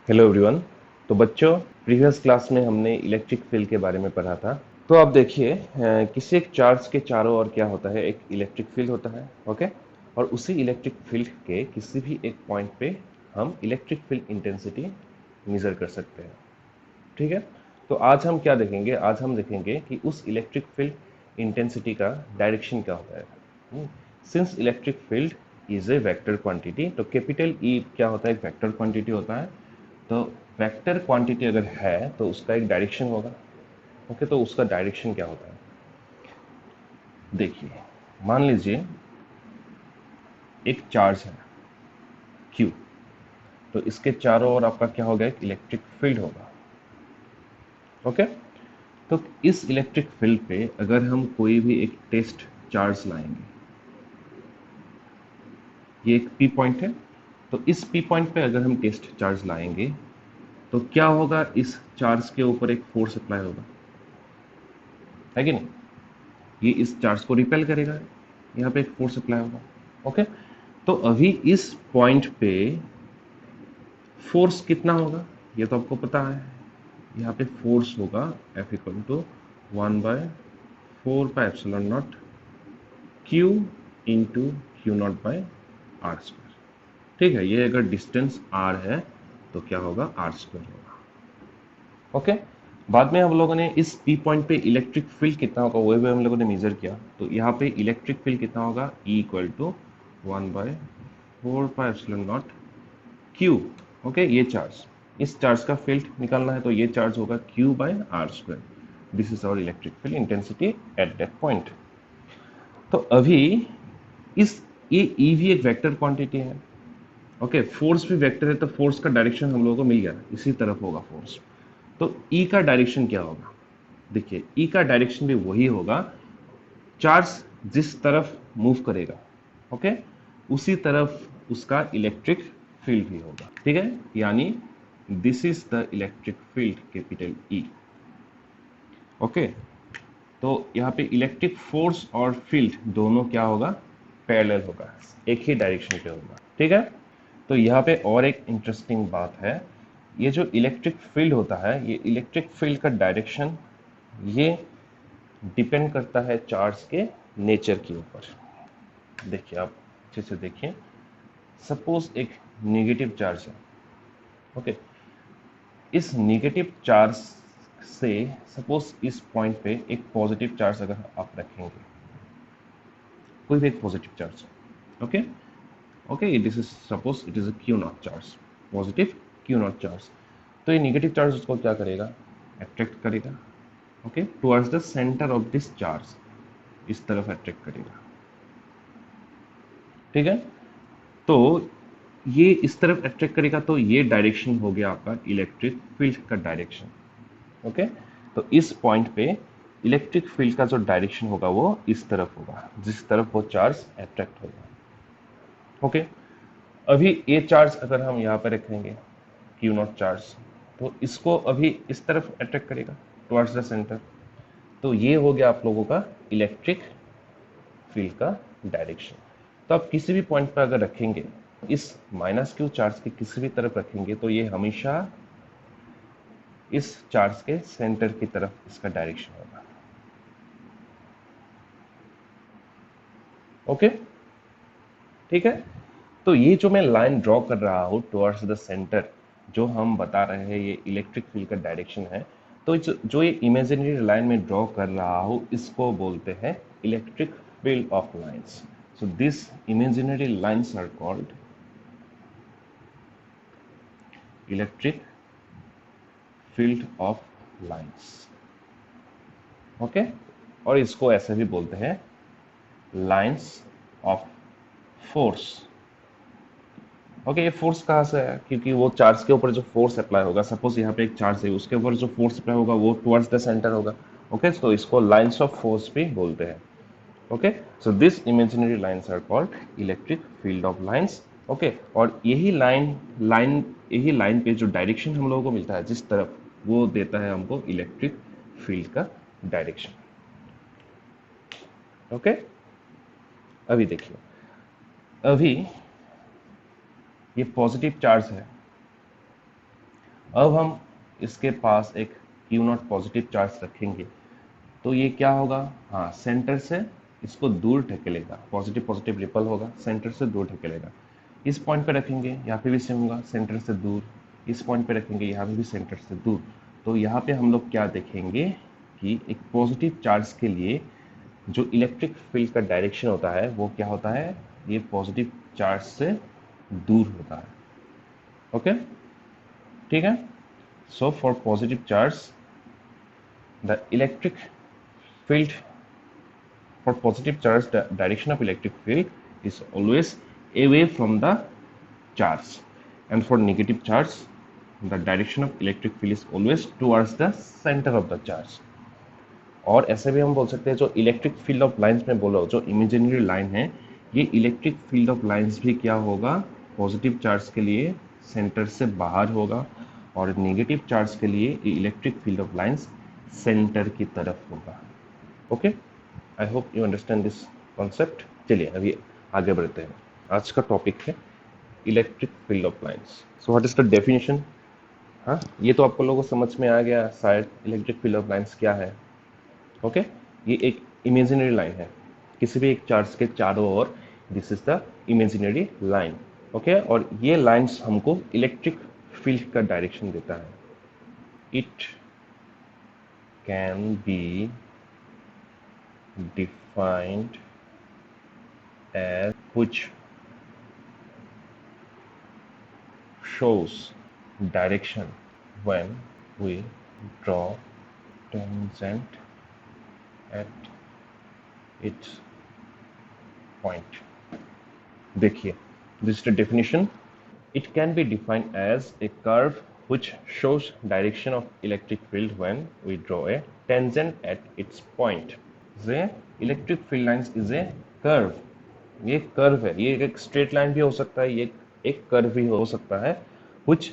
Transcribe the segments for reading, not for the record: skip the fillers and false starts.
Hello everyone. तो बच्चों, previous class में हमने इलेक्ट्रिक फील्ड के बारे में पढ़ा था। तो आप देखिए, किसी एक चार्ज के चारों ओर क्या होता है, एक इलेक्ट्रिक फील्ड होता है। ओके। और उसी इलेक्ट्रिक फील्ड के किसी भी एक पॉइंट पे हम इलेक्ट्रिक फील्ड इंटेंसिटी मेजर कर सकते हैं। ठीक है। तो आज हम क्या देखेंगे, आज हम देखेंगे कि उस इलेक्ट्रिक फील्ड इंटेंसिटी का डायरेक्शन क्या होता है। Since electric field is a vector quantity, तो कैपिटल ई क्या होता है, एक वेक्टर क्वांटिटी होता है। तो वेक्टर क्वांटिटी अगर है तो उसका एक डायरेक्शन होगा। ओके, तो उसका डायरेक्शन क्या होता है, देखिए। मान लीजिए एक चार्ज है क्यू, तो इसके चारों ओर आपका क्या होगा, एक इलेक्ट्रिक फील्ड होगा। ओके। तो इस इलेक्ट्रिक फील्ड पे अगर हम कोई भी एक टेस्ट चार्ज लाएंगे, ये एक पी पॉइंट है, तो इस पी पॉइंट पे अगर हम टेस्ट चार्ज लाएंगे तो क्या होगा, इस चार्ज के ऊपर एक फोर्स अप्लाई होगा, है कि नहीं। ये इस चार्ज को रिपेल करेगा, यहाँ पे एक फोर्स अप्लाई होगा। ओके। तो अभी इस पॉइंट पे फोर्स कितना होगा, ये तो आपको पता है। यहाँ पे फोर्स होगा F equal to 1/4πε0 Q into Q0/r²। ठीक है, ये अगर डिस्टेंस r है तो क्या होगा, r² होगा। ओके। बाद में हम लोगों ने इस पी पॉइंट पे इलेक्ट्रिक फील्ड कितना होगा वो भी हम लोगों ने मेजर किया। तो यहाँ पे इलेक्ट्रिक फील्ड कितना होगा, E equal to 1/4πε0 Q। Okay, ये चार्ज, इस चार्ज का फील्ड निकालना है तो ये चार्ज होगा Q/r²। This is our electric field intensity at that point. तो अभी इस ये ई भी एक वेक्टर क्वांटिटी है। ओके, फोर्स भी वेक्टर है, तो फोर्स का डायरेक्शन हम लोगों को मिल गया, इसी तरफ होगा फोर्स। तो ई का डायरेक्शन क्या होगा, देखिए ई का डायरेक्शन भी वही होगा, चार्ज जिस तरफ मूव करेगा, ओके, उसी तरफ उसका इलेक्ट्रिक फील्ड भी होगा। ठीक है, यानी this is the electric field capital E. Okay. तो यहाँ पे इलेक्ट्रिक फोर्स और फील्ड दोनों क्या होगा, पैरेलल होगा, एक ही डायरेक्शन पे होगा। ठीक है। तो यहाँ पे और एक इंटरेस्टिंग बात है, ये जो इलेक्ट्रिक फील्ड होता है, ये इलेक्ट्रिक फील्ड का डायरेक्शन ये डिपेंड करता है चार्ज के नेचर के ऊपर। देखिए आप अच्छे से देखिए, सपोज एक नेगेटिव चार्ज है। ओके। इस नेगेटिव चार्ज से सपोज इस पॉइंट पे एक पॉजिटिव चार्ज अगर आप रखेंगे, कोई भी एक positive charge. Okay. Okay, this is suppose it is a Q not charge, positive Q not charge. तो ये नेगेटिव चार्ज उसको क्या करेगा, अट्रैक्ट करेगा। Okay, towards the centre of this charge, इस तरफ अट्रैक्ट करेगा। ठीक है। तो ये इस तरफ अट्रैक्ट करेगा, तो ये डायरेक्शन हो गया आपका इलेक्ट्रिक फील्ड का डायरेक्शन। ओके। तो इस पॉइंट पे इलेक्ट्रिक फील्ड का जो डायरेक्शन होगा वो इस तरफ होगा, जिस तरफ वो चार्ज अट्रैक्ट होगा। ओके। अभी ये चार्ज अगर हम यहाँ पर रखेंगे, क्यू नॉट चार्ज, तो इसको अभी इस तरफ अट्रैक्ट करेगा, टुवर्ड्स द सेंटर। तो ये हो गया आप लोगों का इलेक्ट्रिक फील्ड का डायरेक्शन। तो आप किसी भी पॉइंट पर अगर रखेंगे, इस माइनस क्यू चार्ज के किसी भी तरफ रखेंगे, तो ये हमेशा इस चार्ज के सेंटर की तरफ इसका डायरेक्शन होगा। ओके। ठीक है। तो ये जो मैं लाइन ड्रॉ कर रहा हूं टुवर्ड्स द सेंटर, जो हम बता रहे हैं ये इलेक्ट्रिक फील्ड का डायरेक्शन है। तो जो ये इमेजिनरी लाइन में ड्रॉ कर रहा हूं, इसको बोलते हैं electric field of lines. So this imaginary lines are called electric field of lines. Okay. और इसको ऐसे भी बोलते हैं लाइंस ऑफ फोर्स। ओके, ये फोर्स कहाँ से है, क्योंकि वो चार्ज के ऊपर जो फोर्स अप्लाई होगा, सपोज यहाँ पे एक चार्ज है, उसके ऊपर जो फोर्स अप्लाई होगा वो टुवर्ड्स द सेंटर होगा। ओके, तो इसको लाइंस ऑफ फोर्स भी बोलते हैं। Okay. So this imaginary lines are called electric field of lines. Okay. और यही लाइन पे जो डायरेक्शन हम लोगों को मिलता है जिस तरफ, वो देता है हमको इलेक्ट्रिक फील्ड का डायरेक्शन। ओके। अभी देखिए, अभी ये पॉजिटिव चार्ज है, अब हम इसके पास एक Q0 पॉजिटिव चार्ज रखेंगे तो ये क्या होगा, हाँ सेंटर से इसको दूर ढकेलेगा, पॉजिटिव पॉजिटिव रिपल होगा, सेंटर से दूर ढकेलेगा। इस पॉइंट पे रखेंगे, यहाँ पे भी सेम होगा, सेंटर से दूर। इस पॉइंट पे रखेंगे, यहाँ पे भी सेंटर से दूर। तो यहाँ पे हम लोग क्या देखेंगे कि एक पॉजिटिव चार्ज के लिए जो इलेक्ट्रिक फील्ड का डायरेक्शन होता है वो क्या होता है, ये पॉजिटिव चार्ज से दूर होता है। ओके, ठीक है। So for positive charge the electric field, for positive charge the direction of electric field is always away from the charge, and for negative charge the direction of electric field is always towards the center of the charge। और ऐसे भी हम बोल सकते हैं जो electric field of lines में बोलो, जो इमेजिनरी लाइन है, ये इलेक्ट्रिक फील्ड ऑफ लाइंस भी क्या होगा, पॉजिटिव चार्ज के लिए सेंटर से बाहर होगा, और नेगेटिव चार्ज के लिए ये electric field of lines centre की तरफ होगा। Okay, I hope you understand this concept. चलिए अभी आगे बढ़ते हैं। आज का टॉपिक है electric field of lines. So what is the definition. हाँ, ये तो आपको लोगों को समझ में आ गया शायद इलेक्ट्रिक फील्ड ऑफ लाइंस क्या है। ओके, ये एक इमेजिनरी लाइन है किसी भी एक चार्ज के चारों ओर, this is the imaginary line. Okay, और ये लाइंस हमको इलेक्ट्रिक फील्ड का डायरेक्शन देता है। It can be defined as which shows direction when we draw tangent at its point। देखिए, this is the definition। It can be defined as a curve which shows direction of electric field when we draw a tangent at its point। The electric field lines is a curve। ये curve है, ये एक straight line भी हो सकता है, ये एक कर्व भी हो सकता है, which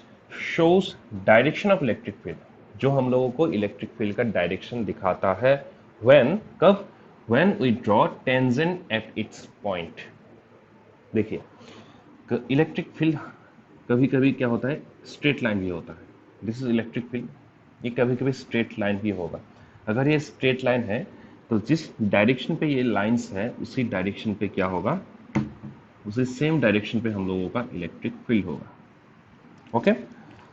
shows direction of electric field, जो हम लोगों को इलेक्ट्रिक फील्ड का डायरेक्शन दिखाता है when, कब, when we draw tangent at its point। देखिए, इलेक्ट्रिक फील्ड कभी कभी क्या होता है, स्ट्रेट लाइन भी होता है। दिस इज इलेक्ट्रिक फील्ड, ये कभी कभी स्ट्रेट लाइन भी होगा। अगर ये स्ट्रेट लाइन है तो जिस डायरेक्शन पे ये लाइंस है उसी डायरेक्शन पे क्या होगा, उसी सेम डायरेक्शन पे हम लोगों का इलेक्ट्रिक फील्ड होगा। ओके,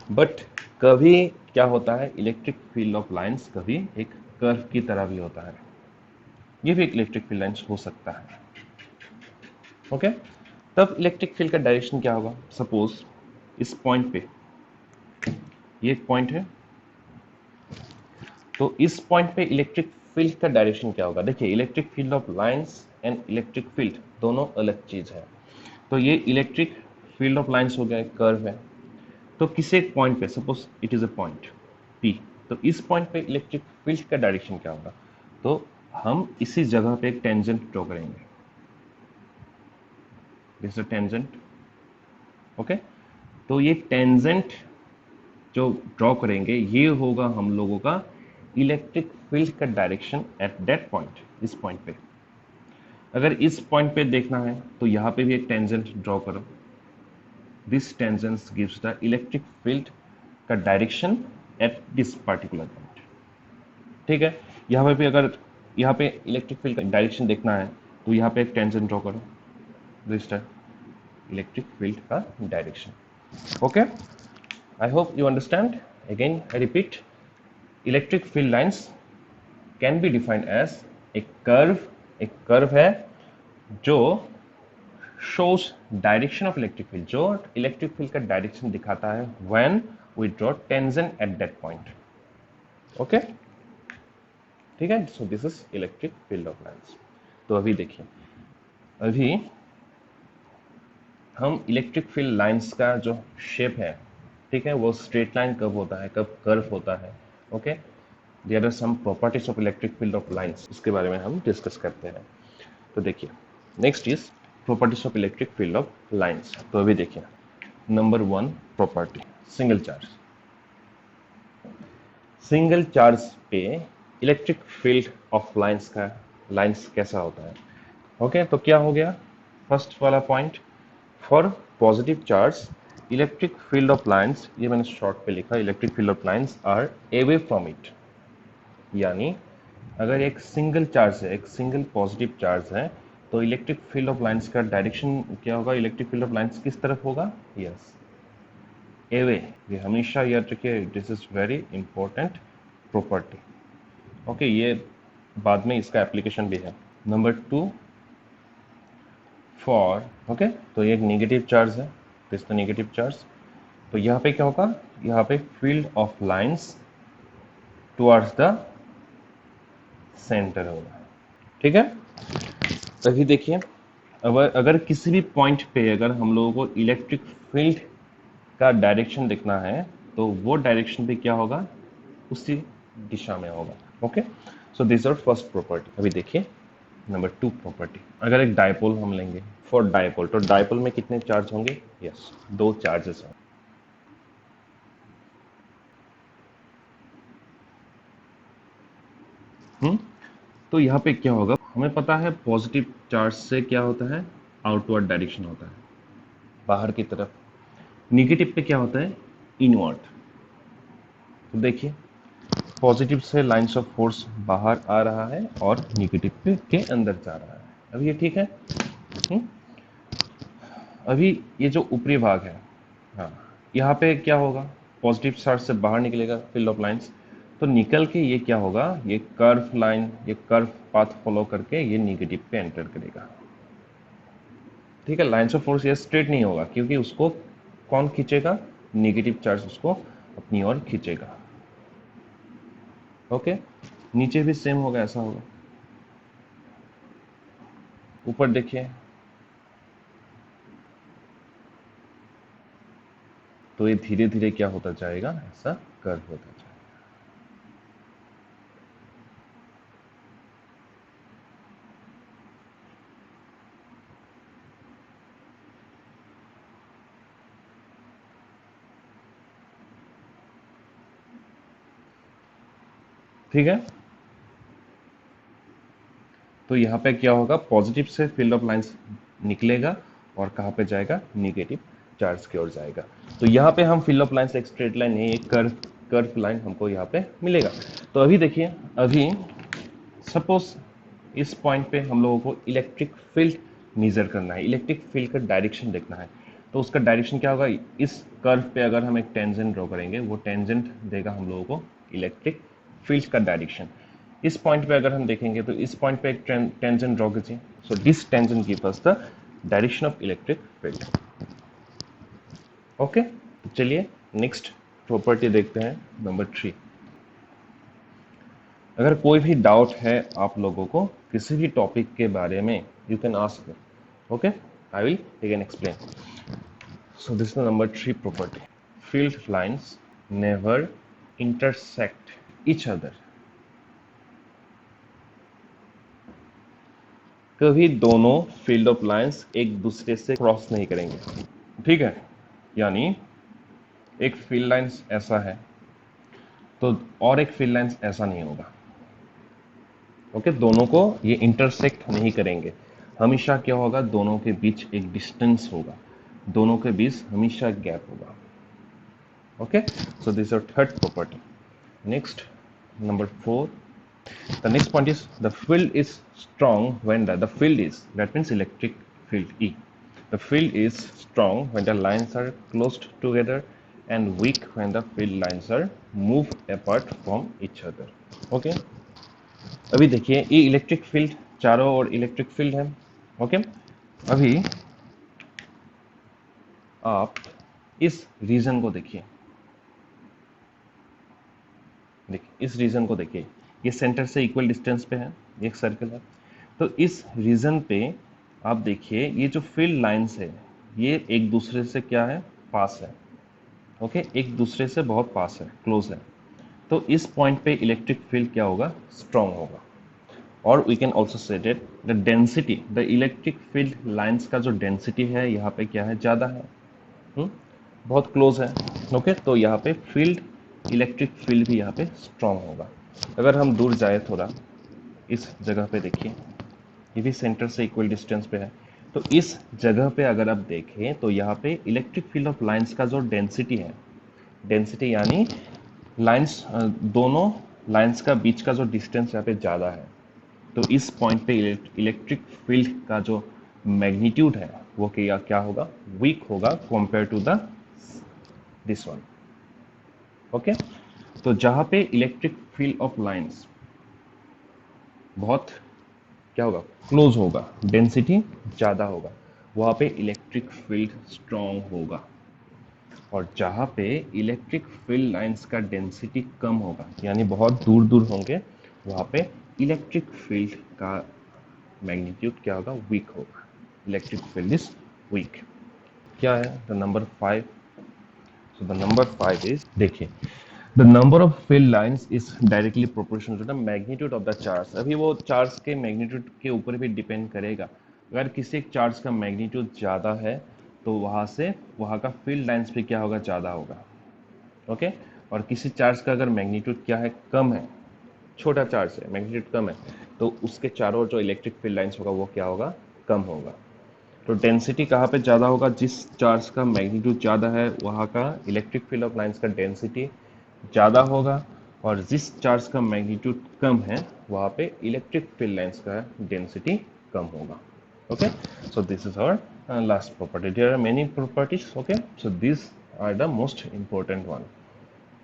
बट कभी क्या होता है, इलेक्ट्रिक फील्ड ऑफ लाइंस कभी एक कर्व की तरह भी होता है, ये भी एक इलेक्ट्रिक फील्ड लाइंस हो सकता है। ओके, तब इलेक्ट्रिक फील्ड का डायरेक्शन क्या होगा। सपोज इस पॉइंट पे, ये एक पॉइंट है, तो इस पॉइंट पे इलेक्ट्रिक फील्ड का डायरेक्शन क्या होगा। देखिए, electric field of lines and electric field दोनों अलग चीज है। तो ये इलेक्ट्रिक फील्ड ऑफ लाइंस हो गया, एक कर्व है, तो किसी एक पॉइंट पे, suppose it is a point P, तो इस पॉइंट पे इलेक्ट्रिक फील्ड का डायरेक्शन क्या होगा। तो हम इसी जगह पे एक टेंजेंट ड्रॉ करेंगे, दिस इज टेंजेंट। ओके, तो ये टेंजेंट जो ड्रॉ करेंगे ये होगा हम लोगों का इलेक्ट्रिक फील्ड का डायरेक्शन एट दैट पॉइंट, इस पॉइंट पे। अगर इस पॉइंट पे देखना है तो यहाँ पे भी एक टेंजेंट ड्रॉ करो, this tangent gives the electric field का direction at this particular point. ठीक है, यहाँ पे भी अगर यहाँ पे इलेक्ट्रिक फील्ड का डायरेक्शन देखना है तो यहाँ पे एक टेंजेंट ड्रॉ करो, दिस इलेक्ट्रिक फील्ड का direction. Okay, I hope you understand। Again, I repeat, electric field lines can be defined as a curve। एक कर्व है जो shows direction of electric field, जो इलेक्ट्रिक फील्ड का direction दिखाता है when we draw tangent at that point। Okay, ठीक है। So this is electric field of lines। तो अभी देखिए, अभी हम इलेक्ट्रिक फील्ड लाइंस का जो शेप है, ठीक है, वो स्ट्रेट लाइन कब होता है, कब कर्व होता है। Okay, there are some properties of electric field of lines, इसके बारे में हम डिस्कस करते हैं। तो देखिए, next is properties of electric field of lines. तो अभी देखिए, number 1 property, single charge. Single charge पे इलेक्ट्रिक फील्ड ऑफ लाइंस कैसा होता है। ओके, तो क्या हो गया, फर्स्ट वाला point, for positive charge electric field of lines, ये मैंने शॉर्ट पे लिखा, electric field of lines are away from it, यानी अगर एक सिंगल चार्ज है, एक सिंगल पॉजिटिव चार्ज है, तो इलेक्ट्रिक फील्ड ऑफ लाइन्स का डायरेक्शन क्या होगा, इलेक्ट्रिक फील्ड ऑफ लाइन्स किस तरफ होगा, यस अवे। ये हमेशा याद रखिए, this is very important property. Okay, ये बाद में इसका एप्लीकेशन भी है। नंबर 2 फॉर, ओके, तो ये एक नेगेटिव चार्ज है, दिस द नेगेटिव चार्ज, तो यहाँ पे क्या होगा, यहाँ पे field of lines towards the centre होगा, ठीक है। तभी देखिए, अगर किसी भी पॉइंट पे अगर हम लोगों को इलेक्ट्रिक फील्ड का डायरेक्शन देखना है, तो वो डायरेक्शन पे क्या होगा, उसी दिशा में होगा। Okay, so this are first property. अभी देखिए नंबर 2 प्रॉपर्टी, अगर एक डायपोल हम लेंगे, फॉर डायपोल, तो डायपोल में कितने चार्ज होंगे, यस 2 चार्जेस हैं। तो यहाँ पे क्या होगा, हमें पता है पॉजिटिव चार्ज से क्या होता है, आउटवर्ड डायरेक्शन होता है, बाहर की तरफ। निगेटिव पे क्या होता है, इनवर्ड। तो देखिए पॉजिटिव से लाइंस ऑफ फोर्स बाहर आ रहा है और निगेटिव पे के अंदर जा रहा है। अब ये ठीक है। अभी ये जो ऊपरी भाग है, हाँ, यहाँ पे क्या होगा, पॉजिटिव चार्ज से बाहर निकलेगा फील्ड ऑफ लाइंस, तो निकल के ये क्या होगा, ये कर्व लाइन, ये कर्व पाथ फॉलो करके ये निगेटिव पे एंटर करेगा, ठीक है। लाइंस ऑफ फोर्स ये स्ट्रेट नहीं होगा, क्योंकि उसको कौन खींचेगा, निगेटिव चार्ज उसको अपनी ओर खींचेगा। ओके, नीचे भी सेम होगा, ऐसा होगा। ऊपर देखिए, तो ये धीरे धीरे क्या होता जाएगा, ऐसा कर्व होता जाएगा। ठीक है, तो यहाँ पे क्या होगा, पॉजिटिव से फील्ड ऑफ लाइंस निकलेगा और कहाँ पे जाएगा, निगेटिव चार्ज की ओर जाएगा। तो यहाँ पे हम फील्ड ऑफ लाइंस एक स्ट्रेट लाइन नहीं, एक कर्व कर्व लाइन हमको यहाँ पे मिलेगा। तो अभी देखिए, अभी सपोज इस पॉइंट पे हम लोगों को इलेक्ट्रिक फील्ड मेजर करना है, इलेक्ट्रिक फील्ड का डायरेक्शन देखना है, तो उसका डायरेक्शन क्या होगा, इस कर्व पे अगर हम एक टेंजेंट ड्रॉ करेंगे, वो टेंजेंट देगा हम लोगों को इलेक्ट्रिक फील्ड का डायरेक्शन। इस पॉइंट पे अगर हम देखेंगे, तो इस पॉइंट पे एक टेंजेंट ड्रॉ कीजिए, so this tangent gives us the direction of electric field. Okay, तो चलिए नेक्स्ट प्रॉपर्टी देखते हैं, नंबर 3। अगर कोई भी डाउट है आप लोगों को किसी भी टॉपिक के बारे में, you can ask me, okay, I will again explain. So this is number 3 property, field lines never intersect each other. कभी दोनों फील्ड ऑफ लाइंस एक दूसरे से क्रॉस नहीं करेंगे, ठीक है। यानी एक फील्ड लाइंस ऐसा है, तो और एक फील्ड लाइंस ऐसा नहीं होगा, ओके। दोनों को ये इंटरसेक्ट नहीं करेंगे, हमेशा क्या होगा, दोनों के बीच एक डिस्टेंस होगा, दोनों के बीच हमेशा गैप होगा। Okay, so this is third property. Next number 4, the next point is the field is strong when the field is, that means electric field E, the field is strong when the lines are close together and weak when the field lines are moved apart from each other. Okay, अभी देखिए ये electric field चारों ओर electric field है, okay. अभी आप इस reason को देखिए, इस रीजन को देखिए, ये सेंटर से इक्वल डिस्टेंस पे है, ये एक सर्कल है, तो इस रीजन पे आप देखिए ये जो फील्ड लाइंस है, ये एक दूसरे से क्या है, पास है, ओके, एक दूसरे से बहुत पास है, क्लोज है। तो इस पॉइंट पे इलेक्ट्रिक फील्ड क्या होगा, स्ट्रॉन्ग होगा। और we can also say that the density, the electric field lines का जो डेंसिटी है यहाँ पे क्या है, ज़्यादा है, बहुत क्लोज है, ओके। तो यहाँ पे फील्ड, इलेक्ट्रिक फील्ड भी यहाँ पे स्ट्रॉन्ग होगा। अगर हम दूर जाए थोड़ा, इस जगह पे देखिए, ये भी सेंटर से इक्वल डिस्टेंस पे है, तो इस जगह पे अगर आप देखें तो यहाँ पे इलेक्ट्रिक फील्ड ऑफ लाइंस का जो डेंसिटी है, डेंसिटी यानी लाइंस, दोनों लाइंस का बीच का जो डिस्टेंस यहाँ पे ज़्यादा है, तो इस पॉइंट पे इलेक्ट्रिक फील्ड का जो मैग्नीट्यूड है वो क्या होगा, वीक होगा compare to the this one. Okay, तो जहां पे इलेक्ट्रिक फील्ड ऑफ लाइंस बहुत क्या होगा, क्लोज होगा, डेंसिटी ज़्यादा होगा, वहां पे इलेक्ट्रिक फील्ड स्ट्रॉन्ग होगा। और जहां पे इलेक्ट्रिक फील्ड लाइंस का डेंसिटी कम होगा यानी बहुत दूर दूर होंगे, वहां पे इलेक्ट्रिक फील्ड का मैग्नीट्यूड क्या होगा, वीक होगा। Electric field is weak. क्या है the number 5? So the number 5 is, देखिए, the number of field lines is directly proportional to the magnitude of the charge. अभी वो चार्ज के मैग्नीट्यूड के ऊपर भी डिपेंड करेगा। अगर किसी एक चार्ज का मैग्नीट्यूड ज़्यादा है तो वहाँ का फील्ड लाइंस भी क्या होगा, ज़्यादा होगा। ओके, और किसी चार्ज का अगर मैग्नीट्यूड क्या है, कम है, छोटा चार्ज है, मैग्नीट्यूड कम है, तो उसके चारों ओर जो इलेक्ट्रिक फील्ड लाइंस होगा वो क्या होगा, कम होगा। तो डेंसिटी कहाँ पे ज़्यादा होगा, जिस चार्ज का मैग्नीट्यूड ज़्यादा है वहाँ का इलेक्ट्रिक फील्ड ऑफ लाइंस का डेंसिटी ज़्यादा होगा, और जिस चार्ज का मैग्नीट्यूड कम है वहाँ पे इलेक्ट्रिक फील्ड लाइंस का डेंसिटी कम होगा। Okay, so this is our last property. There are many properties. Okay, so this are the most important one.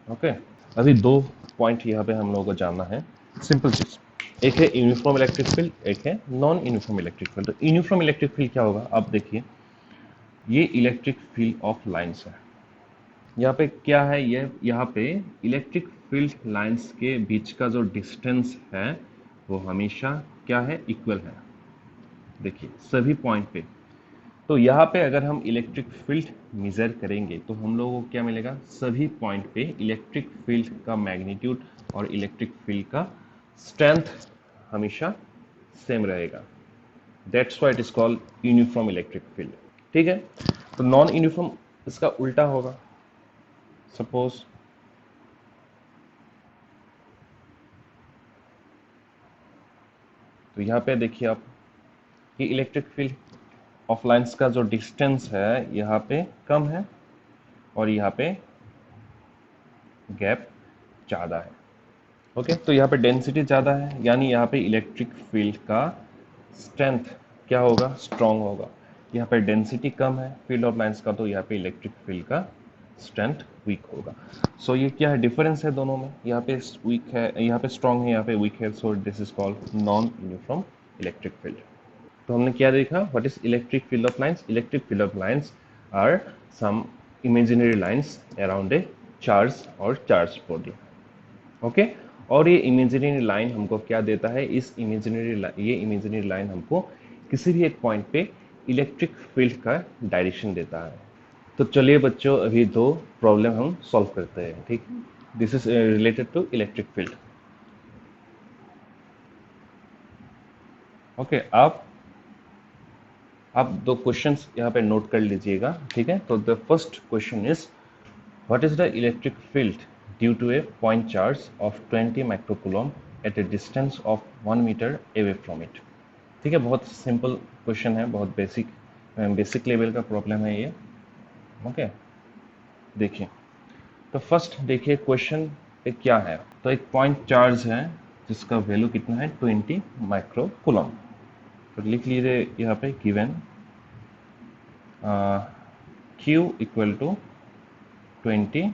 Okay, अभी दो पॉइंट यहाँ पे हम लोगों को जानना है, सिंपल चीज। एक है यूनिफॉर्म इलेक्ट्रिक फील्ड, एक है नॉन यूनिफॉर्म इलेक्ट्रिक फील्ड। तो यूनिफॉर्म इलेक्ट्रिक फील्ड क्या होगा, आप देखिए, ये इलेक्ट्रिक फील्ड ऑफ लाइंस है। यहाँ पे क्या है, ये यहाँ पे इलेक्ट्रिक फील्ड लाइंस के बीच का जो डिस्टेंस है वो हमेशा क्या है, इक्वल है। देखिए सभी पॉइंट पे। तो यहाँ पे अगर हम इलेक्ट्रिक फील्ड मेजर करेंगे तो हम लोगों को क्या मिलेगा, सभी पॉइंट पे इलेक्ट्रिक फील्ड का मैग्नीट्यूड और इलेक्ट्रिक फील्ड का स्ट्रेंथ हमेशा सेम रहेगा। That's why it is called uniform electric field. ठीक है, तो नॉन यूनिफॉर्म इसका उल्टा होगा। सपोज तो यहाँ पे देखिए आप, कि इलेक्ट्रिक फील्ड ऑफ लाइंस का जो डिस्टेंस है यहाँ पे कम है और यहाँ पे गैप ज़्यादा है। ओके, तो यहाँ पे डेंसिटी ज़्यादा है यानी यहाँ पे इलेक्ट्रिक फील्ड का स्ट्रेंथ क्या होगा, स्ट्रॉन्ग होगा। यहाँ पे डेंसिटी कम है फील्ड ऑफ लाइंस का, तो यहाँ पे इलेक्ट्रिक फील्ड का स्ट्रेंथ वीक होगा। सो ये क्या है, डिफरेंस है दोनों में। यहाँ पे वीक है, यहाँ पे स्ट्रॉन्ग है, यहाँ पे वीक है। So this is called non uniform electric field. तो हमने क्या देखा, what is electric field of lines? Electric field of lines are some imaginary lines around a charge और चार्ज बॉडी। ओके, और ये इमेजिनरी लाइन हमको क्या देता है, ये इमेजिनरी लाइन हमको किसी भी एक पॉइंट पे इलेक्ट्रिक फील्ड का डायरेक्शन देता है। तो चलिए बच्चों, अभी दो प्रॉब्लम हम सॉल्व करते हैं। ठीक, this is related to electric field. Okay, आप दो क्वेश्चंस यहाँ पे नोट कर लीजिएगा। ठीक है, तो the first question is, what is the electric field due to a point charge of 20 microcoulomb at a distance of 1 metre away from it. ठीक है, बहुत सिंपल क्वेश्चन है, बहुत बेसिक लेवल का प्रॉब्लम है ये। ओके, देखिए, तो फर्स्ट देखिए क्वेश्चन पे क्या है। तो एक पॉइंट चार्ज है जिसका वैल्यू कितना है, 20 माइक्रोकूलम। तो लिख लीजिए यहाँ पे given Q equal to 20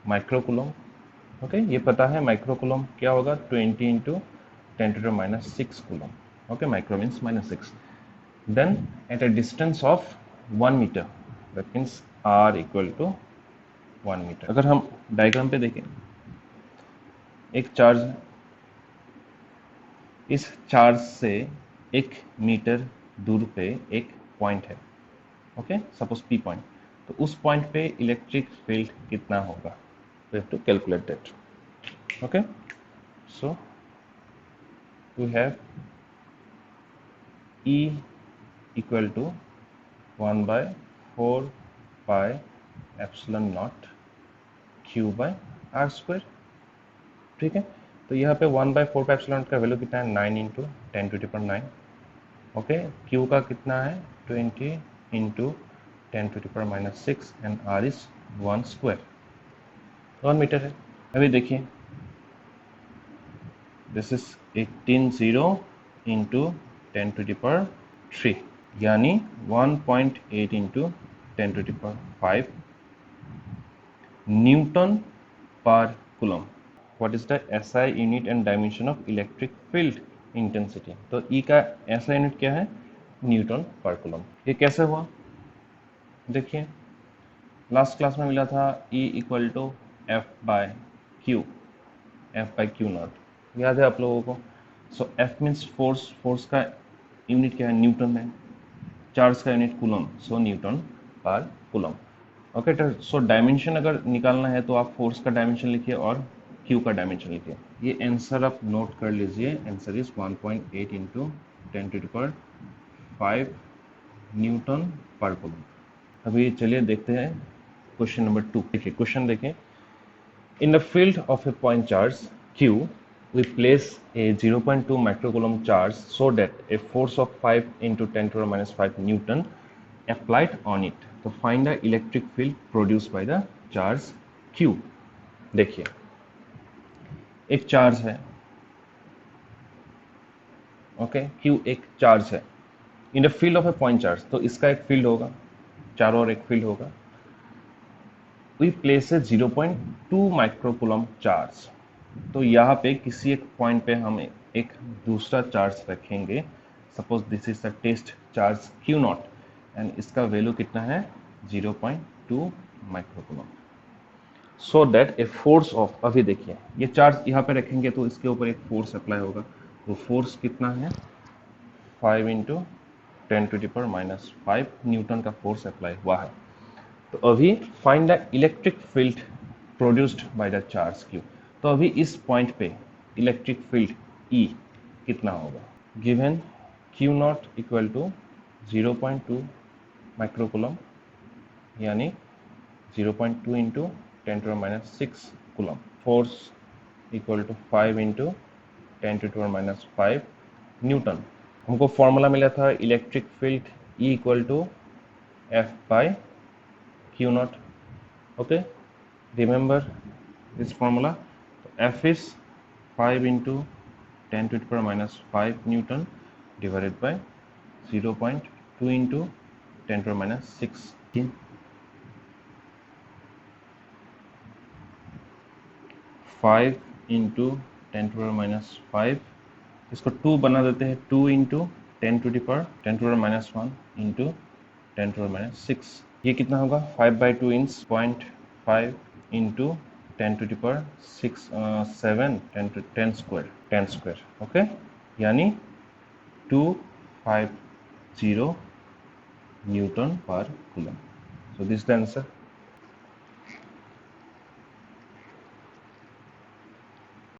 microcoulomb. Okay, ये पता है माइक्रोकूलम क्या होगा, 20 into 10⁻⁶ coulomb. Okay, micro means -6। Then at a distance of 1 metre, that means R equal to 1 metre. अगर हम डायग्राम पे देखें, एक चार्ज है, इस चार्ज से 1 मीटर दूर पे एक पॉइंट है। Okay, suppose P point. तो उस पॉइंट पे इलेक्ट्रिक फील्ड कितना होगा, we have to calculate that. Okay, so we have E equal to 1/4 pi epsilon naught Q by R square। ठीक है, तो यहाँ पे 1/4 pi epsilon naught का वैल्यू कितना है, 9 इंटू 10⁻⁹। ओके, Q का कितना है 20 into 10⁻⁻6 and R is 1 square, 1 metre है। अभी देखिए दिस इज 18 इंटू 10⁻³ यानी 1.8 इंटू 10⁵ न्यूटन पर coulomb. What is the SI unit and dimension of electric field intensity? तो E का SI यूनिट क्या है? न्यूटन पर कूलम। ये कैसे हुआ? देखिए लास्ट क्लास में मिला था E equal to F/Q, F/Q0, याद है आप लोगों को? सो F मीन्स फोर्स, फोर्स का यूनिट क्या है? न्यूटन है। चार्ज का यूनिट कूलम, सो न्यूटन पर कूलम। ओके, सो डायमेंशन अगर निकालना है तो आप फोर्स का डायमेंशन लिखिए और क्यू का डायमेंशन लिखिए। ये आंसर आप नोट कर लीजिए, आंसर इज 1.8 इंटू 10⁵ न्यूटन पर कूलम। अभी चलिए देखते हैं क्वेश्चन नंबर 2। देखिए क्वेश्चन देखिए, in the field of A point charge Q we place a 0.2 microcoulomb charge so that a force of 5 into 10⁻⁵ Newton applied on it. तो find the electric field produced by the charge Q। देखिए एक charge है, okay, Q एक charge है in the field of A point charge, तो इसका एक field होगा, चारों ओर एक फील्ड होगा। We place a 0.2 microcoulomb charge, तो यहाँ पे किसी एक पॉइंट पे हम एक दूसरा चार्ज रखेंगे। Suppose this is the test charge Q0 and इसका वैल्यू कितना है 0.2 microcoulomb. So that a force of, अभी देखिए ये चार्ज यहाँ पे रखेंगे तो इसके ऊपर एक फोर्स अप्लाई होगा। तो फोर्स कितना है 5 इंटू 10⁻⁵ न्यूटन का फोर्स अप्लाई हुआ है। तो अभी find the electric field produced by the charge Q। तो अभी इस पॉइंट पे इलेक्ट्रिक फील्ड E कितना होगा? Given Q0 equal to 0.2 microcoulomb यानी 0.2 into 10⁻⁶ coulomb, force equal to 5 into 10⁻⁵ newton. हमको फॉर्मूला मिला था electric field E equal to F/Q0। Okay, remember this formula? F is 5 into 10⁻⁵ Newton divided by 0.2 into 10⁻⁶। 5 into 10⁻⁵, इसको 2 बना देते हैं, 2 into 10⁻1 into 10⁻⁶। ये कितना होगा 5/2 इंच 0.5 इंटू 10⁻⁶ 10 स्क्वायर, ओके, यानी 250 न्यूटन पर coulomb. So this the answer.